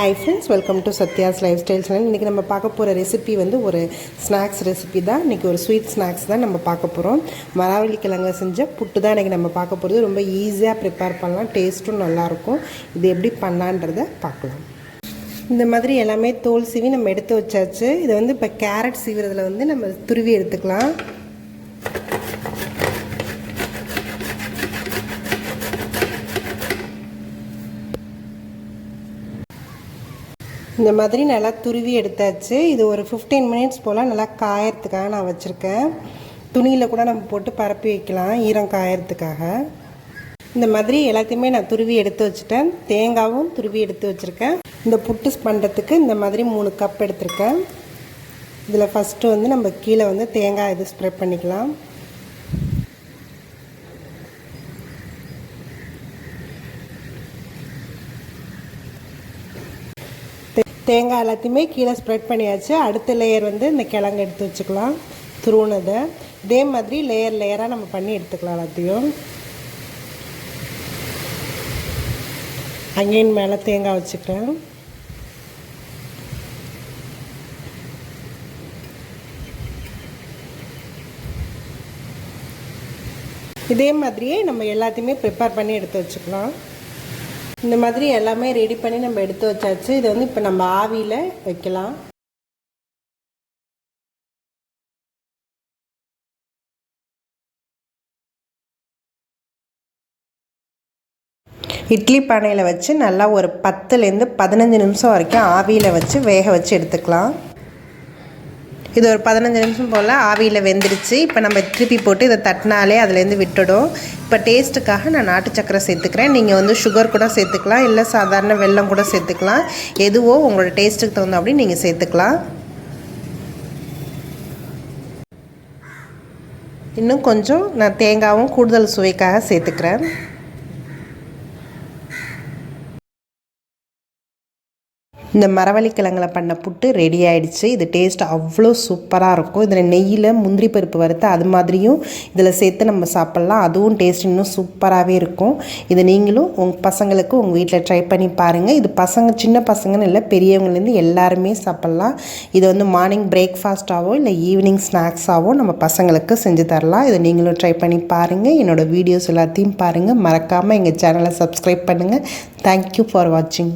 Hi friends, welcome to Sathya's life style channel. இன்றைக்கி நம்ம பார்க்க போகிற ரெசிபி வந்து ஒரு ஸ்நாக்ஸ் ரெசிபி தான். இன்றைக்கி ஒரு ஸ்வீட் ஸ்நாக்ஸ் தான் நம்ம பார்க்க போகிறோம். மரவள்ளிக்கிழங்கு செஞ்ச புட்டு தான் இன்றைக்கி நம்ம பார்க்க போகிறது. ரொம்ப ஈஸியாக ப்ரிப்பேர் பண்ணலாம், டேஸ்ட்டும் நல்லாயிருக்கும். இது எப்படி பண்ணலான்றதை பார்க்கலாம். இந்த மாதிரி எல்லாமே தோல் சீவி நம்ம எடுத்து வச்சாச்சு. இதை வந்து இப்போ கேரட் சீவுறதுல வந்து நம்ம துருவி எடுத்துக்கலாம். இந்த மாதிரி நல்லா துருவி எடுத்தாச்சு. இது ஒரு 15 மினிட்ஸ் போல் நல்லா காயறதுக்காக நான் வச்சுருக்கேன். துணியில் கூட நம்ம போட்டு பரப்பி வைக்கலாம் ஈரம் காயறதுக்காக. இந்த மாதிரி எல்லாத்தையுமே நான் துருவி எடுத்து வச்சுட்டேன். தேங்காவும் துருவி எடுத்து வச்சுருக்கேன். இந்த புட்டு பண்ணுறதுக்கு இந்த மாதிரி 3 கப் எடுத்திருக்கேன். இதில் ஃபஸ்ட்டு வந்து நம்ம கீழே வந்து தேங்காய் இது ஸ்ப்ரெட் பண்ணிக்கலாம். தேங்காய் எல்லாத்தையுமே கீழே ஸ்ப்ரெட் பண்ணியாச்சு. அடுத்த லேயர் வந்து இந்த கிழங்கு எடுத்து வச்சுக்கலாம், துருவுனதை. இதே மாதிரி லேயர் லேயராக நம்ம பண்ணி எடுத்துக்கலாம் எல்லாத்தையும். அங்கேயும் மேலே தேங்காய் வச்சுக்கிறேன். இதே மாதிரியே நம்ம எல்லாத்தையுமே ப்ரிப்பேர் பண்ணி எடுத்து வச்சுக்கலாம். இந்த மாதிரி எல்லாமே ரெடி பண்ணி நம்ம எடுத்து வச்சாச்சு. இதை வந்து இப்போ நம்ம ஆவியில் வைக்கலாம். இட்லி பானையில் வச்சு நல்லா ஒரு 10லேருந்து 15 நிமிஷம் வரைக்கும் ஆவியில் வச்சு வேக வச்சு எடுத்துக்கலாம். இது ஒரு 15 நிமிஷம் போல் ஆவியில் வெந்துடுச்சு. இப்போ நம்ம திருப்பி போட்டு இதை தட்டினாலே அதுலேருந்து விட்டுடும். இப்போ டேஸ்ட்டுக்காக நான் நாட்டு சக்கரை சேர்த்துக்கிறேன். நீங்கள் வந்து சுகர் கூட சேர்த்துக்கலாம், இல்லை சாதாரண வெல்லம் கூட சேர்த்துக்கலாம். எதுவோ உங்களோட டேஸ்ட்டுக்கு தகுந்த அப்படி நீங்கள் சேர்த்துக்கலாம். இன்னும் கொஞ்சம் நான் தேங்காயும் கூடுதல் சுவைக்காக சேர்த்துக்கிறேன். இந்த மரவள்ளிக்கிழங்குல பண்ண புட்டு ரெடி ஆகிடுச்சு. இது டேஸ்ட் அவ்வளோ சூப்பராக இருக்கும். இதில் நெய்யில் முந்திரி பருப்பு வறுத்து அது மாதிரியும் இதில் சேர்த்து நம்ம சாப்பிட்லாம். அதுவும் டேஸ்ட் இன்னும் சூப்பராகவே இருக்கும். இதை நீங்களும் உங்கள் பசங்களுக்கு உங்கள் வீட்டில் ட்ரை பண்ணி பாருங்கள். இது பசங்க, சின்ன பசங்கன்னு இல்லை, பெரியவங்கலேருந்து எல்லாருமே சாப்பிட்லாம். இதை வந்து மார்னிங் பிரேக்ஃபாஸ்ட்டாகவோ இல்லை ஈவினிங் ஸ்நாக்ஸாகவோ நம்ம பசங்களுக்கு செஞ்சு தரலாம். இதை நீங்களும் ட்ரை பண்ணி பாருங்கள். என்னோடய வீடியோஸ் எல்லாத்தையும் பாருங்கள். மறக்காமல் எங்கள் சேனலை சப்ஸ்கிரைப் பண்ணுங்கள். தேங்க்யூ ஃபார் வாட்சிங்.